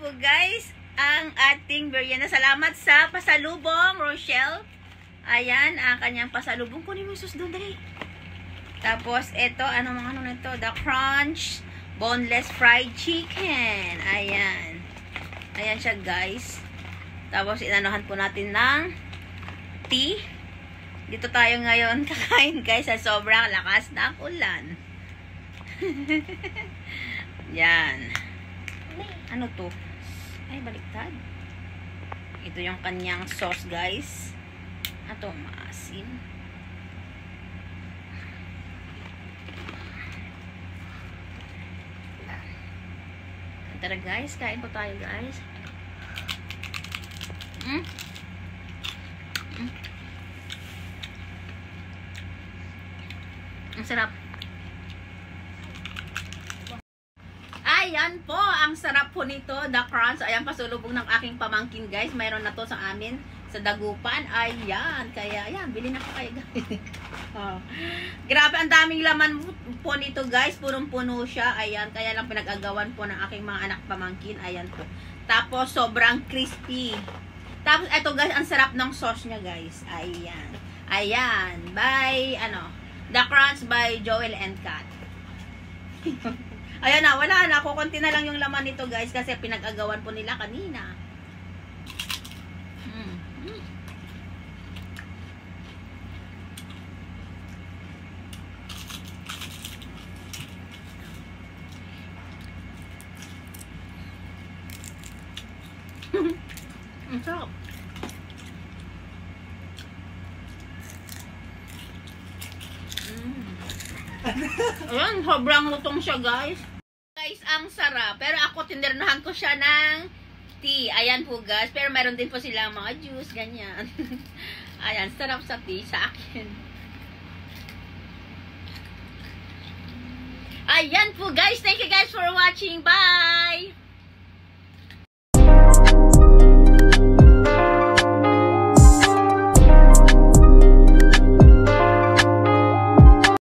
po guys, ang ating merienda. Salamat sa pasalubong, Rochelle. Ayan, ang kanyang pasalubong. Kunin mo yung sus doon, dali. Tapos, ito, ano nito? The Crunch Boneless Fried Chicken. Ayan. Ayan siya, guys. Tapos, inanuhan po natin ng tea. Dito tayo ngayon kakain, guys, sa sobrang lakas ng ulan. Yan. Ano to? Ay, baliktad. Ito yung kanyang sauce, guys. Ito, maasim. Tara, guys. Kain po tayo, guys. Ang sarap. Ayan po, ang sarap po nito, The Crunch. Ayan, pasulubong ng aking pamangkin, guys. Mayroon na to sa amin, sa Dagupan. Ayan, kaya, ayan, bilhin na po kayo, guys. Oh. Grabe, ang daming laman po nito, guys. Punong-puno siya. Ayan, kaya lang pinag-agawan po ng aking mga anak pamangkin. Ayan po. Tapos, sobrang crispy. Tapos, eto, guys, ang sarap ng sauce niya, guys. Ayan. Ayan, by, The Crunch by Joel and Kat. Ayan na, wala na. Kukunti na lang yung laman nito, guys, kasi pinag-agawan po nila kanina. Ang sarap. Ayan, sobrang lutong siya, guys. Guys, ang sarap. Pero ako, tinirnahan ko siya ng tea. Ayan po, guys. Pero meron din po silang mga juice, ganyan. Ayan, sarap sa tea sa akin. Ayan po, guys. Thank you, guys, for watching. Bye!